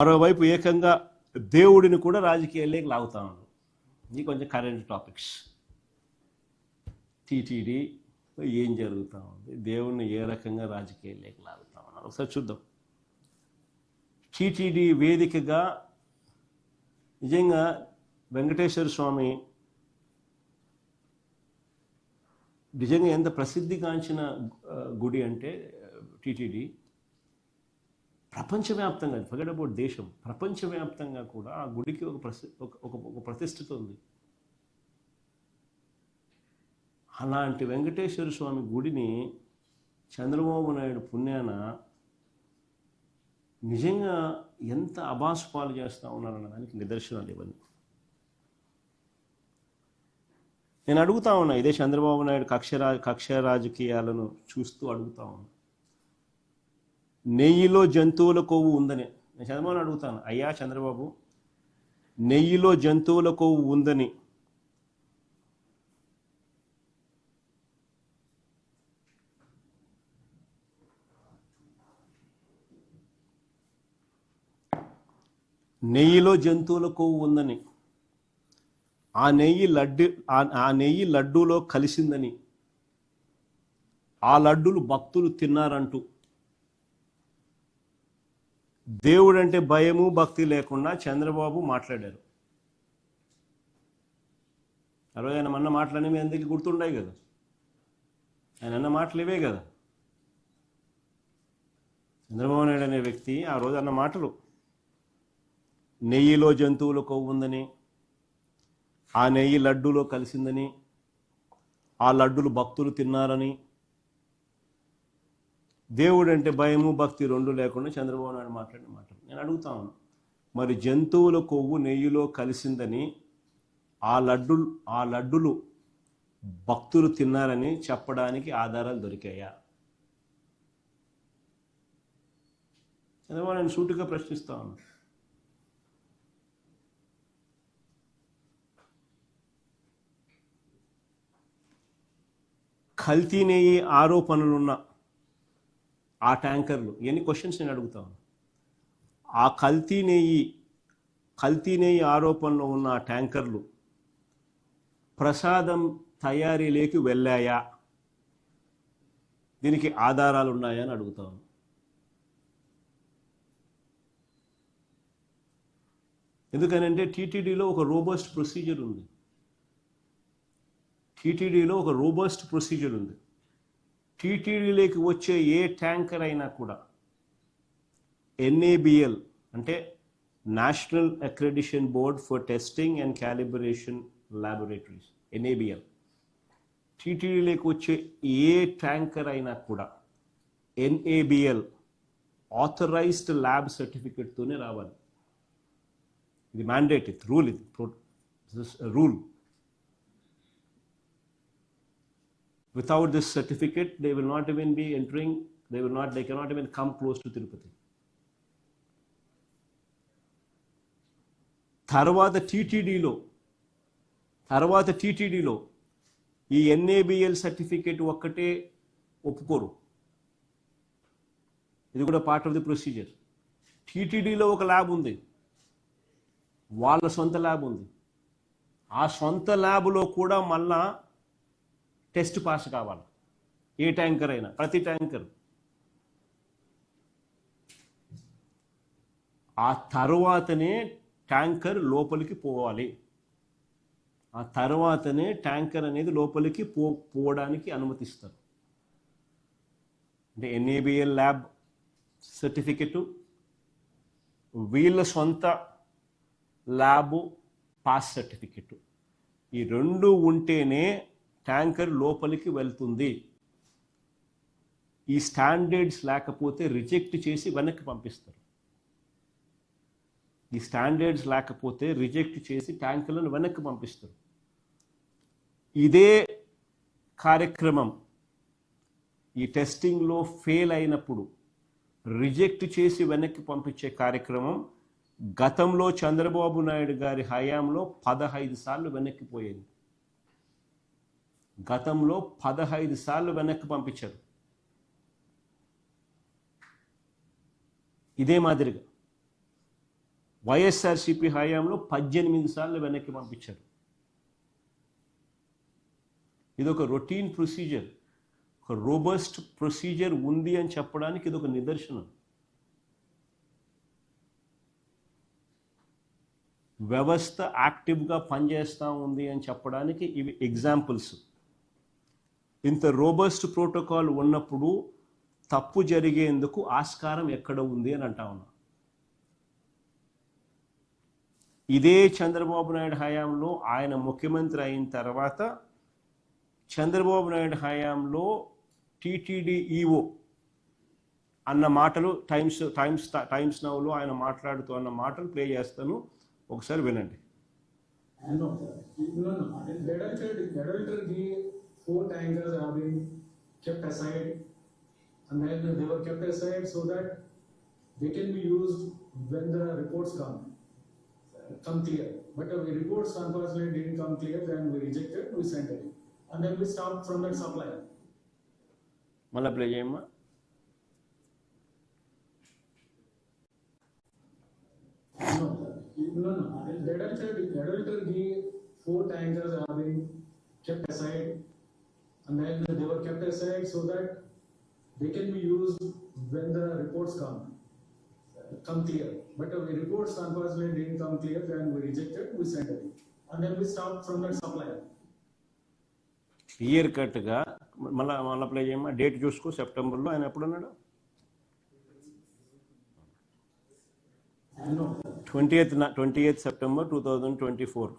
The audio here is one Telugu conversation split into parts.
మరోవైపు ఏకంగా దేవుడిని కూడా రాజకీయాల్లోకి లాగుతా ఉన్నాం. ఇది కొంచెం కరెంట్ టాపిక్స్. టీటీడీ ఏం జరుగుతూ ఉంది, దేవుడిని ఏ రకంగా రాజకీయాల్లోకి లాగుతా ఉన్నారు ఒకసారి చూద్దాం. టీటీడీ వేదికగా నిజంగా వెంకటేశ్వర స్వామి నిజంగా ఎంత ప్రసిద్ధిగాంచిన గుడి అంటే టీటీడీ ప్రపంచవ్యాప్తంగా, ఫర్గెట్ అబౌట్ దేశం, ప్రపంచవ్యాప్తంగా కూడా ఆ గుడికి ఒక ప్రతిష్ఠిత ఉంది. అలాంటి వెంకటేశ్వర స్వామి గుడిని చంద్రబాబు నాయుడు పుణ్యాన నిజంగా ఎంత అబాసుపాలు చేస్తూ ఉన్నారన్న దానికి నిదర్శనాలు ఇవన్నీ. నేను అడుగుతా ఉన్నా, ఇదే చంద్రబాబు నాయుడు కక్ష రాజకీయాలను చూస్తూ అడుగుతా ఉన్నా, నెయ్యిలో జంతువుల కొవ్వు ఉందని నేను చంద్రబాబుని అడుగుతాను. అయ్యా చంద్రబాబు, నెయ్యిలో జంతువుల కొవ్వు ఉందని ఆ నెయ్యి లడ్డూలో కలిసిందని, ఆ లడ్డూలు భక్తులు తిన్నారంటూ దేవుడంటే భయము భక్తి లేకుండా చంద్రబాబు మాట్లాడారు. ఆ రోజు ఆయన అన్న మాటలన్నీ మీ అందరికీ గుర్తుండాయి కదా. ఆయన అన్న మాటలు ఇవే కదా. చంద్రబాబు నాయుడు అనే వ్యక్తి ఆ రోజు అన్న మాటలు, నెయ్యిలో జంతువుల కొవ్వు ఉందని, ఆ నెయ్యి లడ్డూలో కలిసిందని, ఆ లడ్డులు భక్తులు తిన్నారని, దేవుడు అంటే భయము భక్తి రెండు లేకుండా చంద్రబాబు నాయుడు మాట్లాడిన మాటలు. నేను అడుగుతాను, మరి జంతువుల కొవ్వు నెయ్యిలో కలిసిందని, ఆ లడ్డులు భక్తులు తిన్నారని చెప్పడానికి ఆధారాలు దొరికాయా? చంద్రబాబు నేను సూటిగా ప్రశ్నిస్తా ఉన్నాను. కల్తీ నెయ్యి ఆరోపణలున్న ఆ ట్యాంకర్లు, ఎన్ని క్వశ్చన్స్ నేను అడుగుతాను. ఆ కల్తీ నెయ్యి ఆరోపణలో ఉన్న ఆ ట్యాంకర్లు ప్రసాదం తయారీలోకి వెళ్ళాయా? దీనికి ఆధారాలు ఉన్నాయా అని అడుగుతాను. ఎందుకనంటే టీటీడీలో ఒక రోబస్ట్ ప్రొసీజర్ ఉంది. టీటీడీలోకి వచ్చే ఏ ట్యాంకర్ అయినా కూడా NABL అంటే national accreditation board for testing and calibration laboratories, NABL, టీటీడీలోకి వచ్చే ఏ ట్యాంకర్ అయినా కూడా NABL ఆథరైజ్డ్ ల్యాబ్ సర్టిఫికెట్తోనే రావాలి. ఇది మ్యాండేట్, ఇది rule, rule. Without this certificate, they will not even be entering, they cannot even come close to Tirupati. తర్వాత టీటీడీలో ఈ NABL సర్టిఫికేట్ ఒక్కటే ఒప్పుకోరు. ఇది కూడా పార్ట్ ఆఫ్ ది ప్రొసీజర్. టీటీడీలో ఒక ల్యాబ్ ఉంది, వాళ్ళ సొంత ల్యాబ్ ఉంది. ఆ సొంత ల్యాబ్లో కూడా మళ్ళా టెస్ట్ పాస్ కావాలి. ఏ ట్యాంకర్ అయినా, ప్రతి ట్యాంకర్. ఆ తర్వాతనే ట్యాంకర్ లోపలికి పోవాలి. ఆ తర్వాతనే ట్యాంకర్ అనేది లోపలికి పోవడానికి అనుమతిస్తారు. అంటే NABL ల్యాబ్ సర్టిఫికెటు, వీళ్ళ సొంత ల్యాబు పాస్ సర్టిఫికెటు, ఈ రెండు ఉంటేనే ట్యాంకర్ లోపలికి వెళ్తుంది. ఈ స్టాండర్డ్స్ లేకపోతే రిజెక్ట్ చేసి వెనక్కి పంపిస్తారు. ట్యాంకర్లను వెనక్కి పంపిస్తారు. ఇదే కార్యక్రమం ఈ టెస్టింగ్లో ఫెయిల్ అయినప్పుడు రిజెక్ట్ చేసి వెనక్కి పంపించే కార్యక్రమం గతంలో చంద్రబాబు నాయుడు గారి హయాంలో 15 సార్లు వెనక్కిపోయేది. 15 సార్లు వెనక్కి పంపించారు. ఇదే మాదిరిగా వైఎస్ఆర్సీపీ హయాంలో 18 సార్లు వెనక్కి పంపించారు. ఇది ఒక రొటీన్ ప్రొసీజర్, ఒక రోబస్ట్ ప్రొసీజర్ ఉంది అని చెప్పడానికి ఇది ఒక నిదర్శనం. వ్యవస్థ యాక్టివ్గా పనిచేస్తూ ఉంది అని చెప్పడానికి ఇవి ఎగ్జాంపుల్స్. ఇంత రోబస్ట్ ప్రోటోకాల్ ఉన్నప్పుడు తప్పు జరిగేందుకు ఆస్కారం ఎక్కడ ఉంది అని అంటా ఉన్నా. ఇదే చంద్రబాబు నాయుడు హయాంలో ఆయన ముఖ్యమంత్రి అయిన తర్వాత చంద్రబాబు నాయుడు హయాంలో టీటీడీ ఈఓ అన్న మాటలు టైమ్స్ నౌలో ఆయన మాట్లాడుతూ అన్న మాటలు ప్లే చేస్తాను, ఒకసారి వినండి. Four tankers have been kept aside, and then they were kept aside so that they can be used when the reports come clear. But the reports unfortunately didn't come clear, then we rejected, we sent it, and then we stopped from that supply. మళ్ళా ప్లే చేయమ్మా. No. The adulterer, the four tankers have been kept aside, and then they were kept aside so that they can be used when the reports come clear. But the reports unfortunately didn't come clear, then we rejected, we sent it, and then we stopped from that supply. Clear కట్గా మళ్ళీ ప్లే చేయమ్మా. డేట్ చూసుకో, సెప్టెంబర్లో ఆయన ఎప్పుడన్నాడు? 28th September 2024.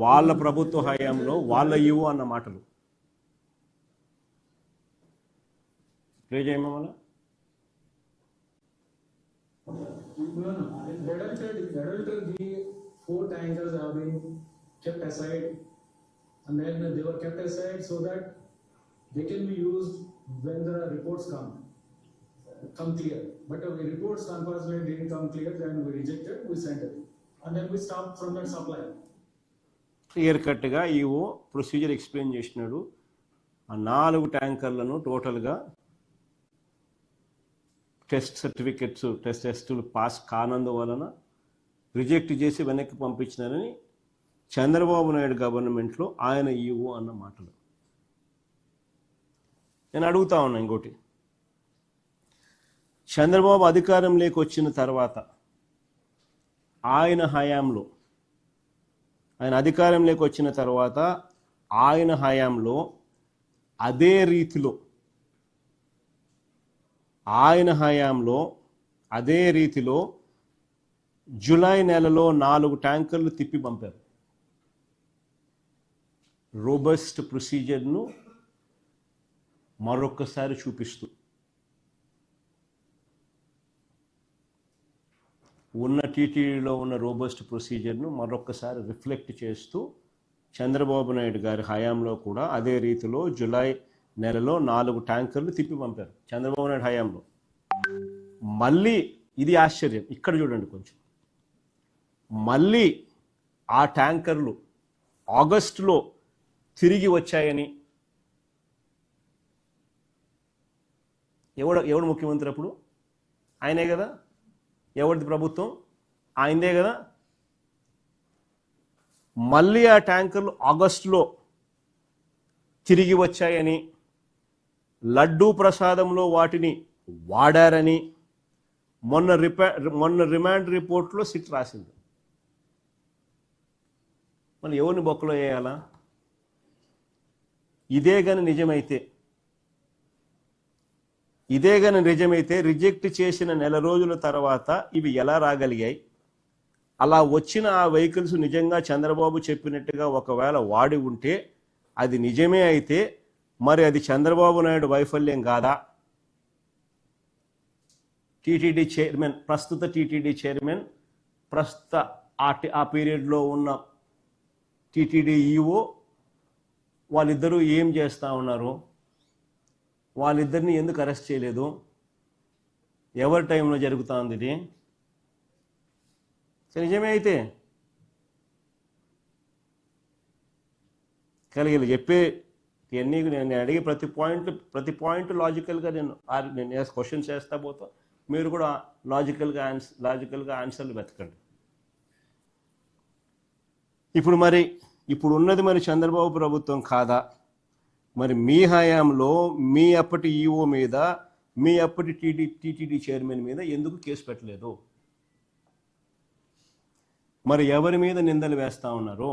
వాళ్ళ ప్రభుత్వ హయాంలో వాళ్ళ ఈవో అన్న మాటలు ప్లే చేయమా మళ్ళా. The four tankers have been kept aside, and then they were kept aside so that they can be used when the reports come clear. But the reports unfortunately didn't come clear, then we rejected, we sent it, and then we stopped from that supply. Clear కట్గా ఈవో ప్రొసీజర్ ఎక్స్ప్లెయిన్ చేసినాడు. ఆ 4 ట్యాంకర్లను టోటల్గా టెస్టులు పాస్ కానందువలన రిజెక్ట్ చేసి వెనక్కి పంపించినారని చంద్రబాబు నాయుడు గవర్నమెంట్లో ఆయన ఈవో అన్న మాటలు. నేను అడుగుతా ఉన్నా ఇంకోటి, చంద్రబాబు అధికారంలోకి వచ్చిన తర్వాత ఆయన అధికారంలోకి వచ్చిన తర్వాత ఆయన హయాంలో అదే రీతిలో జూలై నెలలో 4 ట్యాంకర్లు తిప్పి పంపారు. రోబస్ట్ ప్రొసీజర్ను మరొక్కసారి చూపిస్తూ, ఉన్న టీటీడీలో ఉన్న రోబస్ట్ ప్రొసీజర్ను మరొక్కసారి రిఫ్లెక్ట్ చేస్తూ చంద్రబాబు నాయుడు గారి హయాంలో కూడా అదే రీతిలో జూలై నెలలో 4 ట్యాంకర్లు తిప్పి పంపారు చంద్రబాబు నాయుడు హయాంలో. మళ్ళీ ఇది ఆశ్చర్యం, ఇక్కడ చూడండి కొంచెం. మళ్ళీ ఆ ట్యాంకర్లు ఆగస్టులో తిరిగి వచ్చాయని ఎవడు ముఖ్యమంత్రి అప్పుడు? ఆయనే కదా. ఎవరిది ప్రభుత్వం? ఆయనదే కదా. మళ్ళీ ఆ ట్యాంకర్లు ఆగస్టులో తిరిగి వచ్చాయని, లడ్డూ ప్రసాదంలో వాటిని వాడారని మొన్న రిమాండ్ రిపోర్ట్లో సిట్ రాసింది. మళ్ళీ ఎవరిని బొక్కలో వేయాలా? ఇదే కానీ నిజమైతే రిజెక్ట్ చేసిన నెల రోజుల తర్వాత ఇవి ఎలా రాగలిగాయి? అలా వచ్చిన ఆ వెహికల్స్ నిజంగా చంద్రబాబు చెప్పినట్టుగా ఒకవేళ వాడి ఉంటే, అది నిజమే అయితే మరి అది చంద్రబాబు నాయుడు వైఫల్యం కాదా? ప్రస్తుత టీటీడీ చైర్మన్, ప్రస్తుత ఆ పీరియడ్లో ఉన్న టీటీడీ ఈఓ వాళ్ళిద్దరూ ఏం చేస్తూ ఉన్నారు? వాళ్ళిద్దరిని ఎందుకు అరెస్ట్ చేయలేదు? ఎవరి టైంలో జరుగుతుంది ఇది? నిజమే అయితే కలిగి చెప్పే ఇవన్నీ నేను అడిగే ప్రతి పాయింట్ లాజికల్గా నేను క్వశ్చన్స్ వేస్తా పోతా. మీరు కూడా లాజికల్గా ఆన్సర్లు వెతకండి. ఇప్పుడు ఉన్నది మరి చంద్రబాబు ప్రభుత్వం కాదా? మరి మీ హయాంలో మీ అప్పటి ఈఓ మీద, మీ అప్పటి టీటీడీ చైర్మన్ మీద ఎందుకు కేసు పెట్టలేదు? మరి ఎవరి మీద నిందలు వేస్తా ఉన్నారు?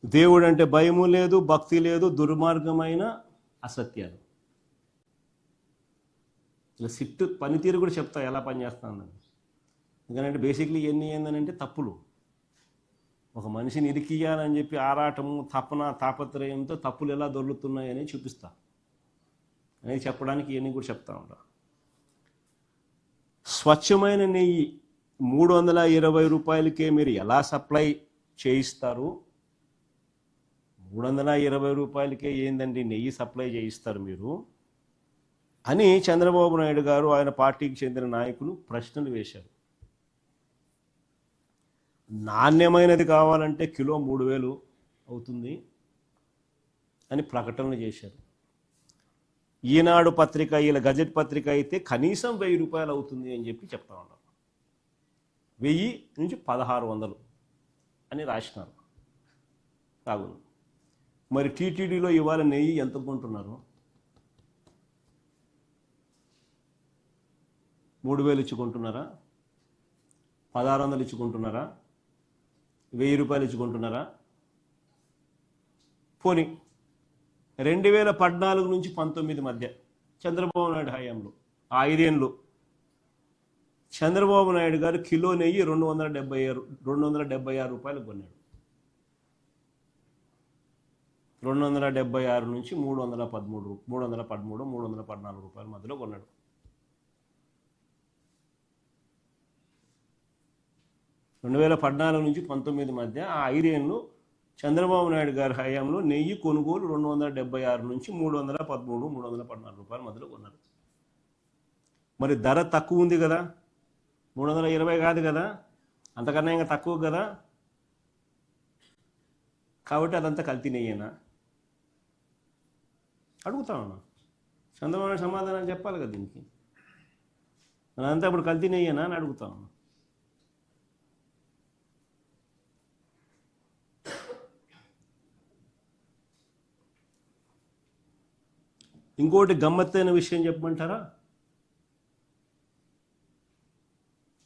దేవుడు అంటే భయము లేదు, భక్తి లేదు, దుర్మార్గమైన అసత్యాలు. ఇలా సిట్టు పనితీరు కూడా చెప్తా ఎలా పనిచేస్తుందని. ఎందుకంటే బేసిక్లీ ఇవన్నీ ఏంటంటే తప్పులు. ఒక మనిషిని ఇరికియాలని చెప్పి ఆరాటము, తపన, తాపత్రయంతో తప్పులు ఎలా దొరుకుతున్నాయని చూపిస్తా అనేది చెప్పడానికి ఇవన్నీ కూడా చెప్తా ఉంటా. స్వచ్ఛమైన నెయ్యి 320 రూపాయలకే మీరు ఎలా సప్లై చేయిస్తారు? 320 రూపాయలకే ఏందండి నెయ్యి సప్లై చేయిస్తారు మీరు అని చంద్రబాబు నాయుడు గారు, ఆయన పార్టీకి చెందిన నాయకులు ప్రశ్నలు వేశారు. నాణ్యమైనది కావాలంటే కిలో 3000 అవుతుంది అని ప్రకటనలు చేశారు. ఈనాడు పత్రిక, ఇలా గజెట్ పత్రిక అయితే కనీసం 1000 రూపాయలు అవుతుంది అని చెప్పి చెప్తా ఉన్నారు. 1000 నుంచి 1600 అని రాసినారు కాగును. మరి టీటీడీలో ఇవాళ నెయ్యి ఎంత కొంటున్నారు? 3000 ఇచ్చుకుంటున్నారా? 1600 ఇచ్చుకుంటున్నారా? 1000 రూపాయలు ఇచ్చుకుంటున్నారా? పోనీ 2014 నుంచి 19 మధ్య చంద్రబాబు నాయుడు హయాంలో 5 ఏళ్ళు చంద్రబాబు నాయుడు గారు కిలో నెయ్యి 276 రూపాయలు కొన్నాడు. 276 నుంచి 313, 314 రూపాయల మధ్యలో కొన్నాడు. 2014 నుంచి 19 మధ్య ఆ 5 ఏళ్ళు చంద్రబాబు నాయుడు గారి హయాంలో నెయ్యి కొనుగోలు 276 నుంచి 313, 314 రూపాయల మధ్యలో కొన్నారు. మరి ధర తక్కువ ఉంది కదా, 320 కాదు కదా, అంతకన్నా ఇంకా తక్కువ కదా, కాబట్టి అదంతా కల్తీ నెయ్యేనా అడుగుతా ఉన్నా. చంద్రబాబు నాయుడు సమాధానం చెప్పాలి కదా దీనికి. అదంతా ఇప్పుడు కల్తీ నెయ్యేనా అని అడుగుతా ఉన్నా. ఇంకోటి గమ్మత్తైన విషయం చెప్పమంటారా?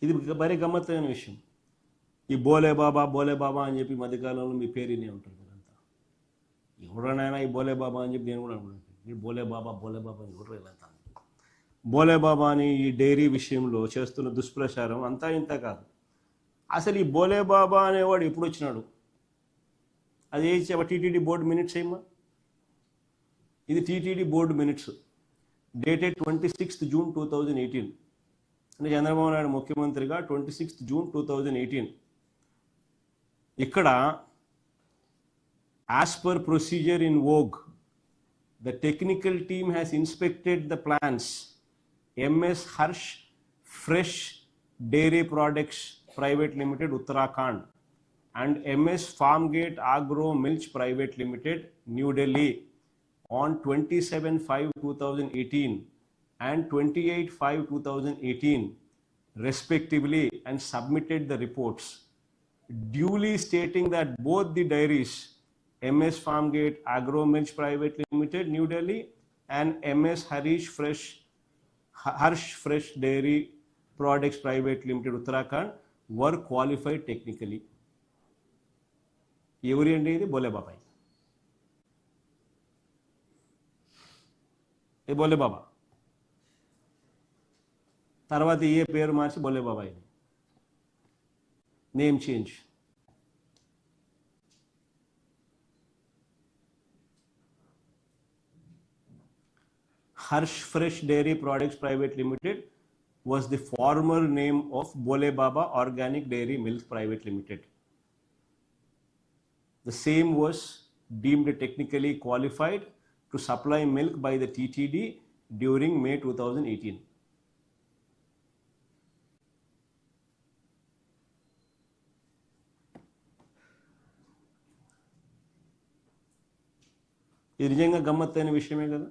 ఇది మరీ గమ్మత్తైన విషయం. ఈ బోలే బాబా అని చెప్పి మధ్యకాలంలో మీ పేరు వినే ఉంటారు మీరంతా. ఎవడనైనా ఈ బోలే బాబా అని చెప్పి నేను కూడా అనుకుంటాను. ఈ బోలే బాబా అని ఎవరు వెళ్ళంతా. బోలే బాబా అని ఈ డైరీ విషయంలో చేస్తున్న దుష్ప్రచారం అంతా ఇంత కాదు. అసలు ఈ బోలే బాబా అనేవాడు ఎప్పుడు వచ్చినాడు? అది టీటీడీ బోర్డు మినిట్స్ ఏమా? ఇది TTD board minutes dated 26th June 2018. అంటే చంద్రబాబు నాయుడు ముఖ్యమంత్రిగా 26th June 2018. ఇక్కడ as per procedure in vogue the technical team has inspected the plans MS Harsh fresh dairy products private limited Uttarakhand and MS Farmgate Agro Milch Private Limited New Delhi on 27/5/2018 and 28/5/2018 respectively, and submitted the reports duly stating that both the dairies MS Farmgate Agro Milch Private Limited New Delhi and MS Harsh Fresh Dairy Products Private Limited Uttarakhand were qualified technically. ఎవరి అండి ఇది? బోలే బాబాయ్. ఏ బోలే బాబా తర్వాత ఏ పేరు మార్చి బోలే బాబాయ్ name change. Harsh fresh dairy products private limited was the former name of Bole Baba Organic Dairy Milk Private Limited. The same was deemed technically qualified to supply milk by the TTD during May 2018. ఇది నిజంగా గమ్మత్తైన విషయమే కదా.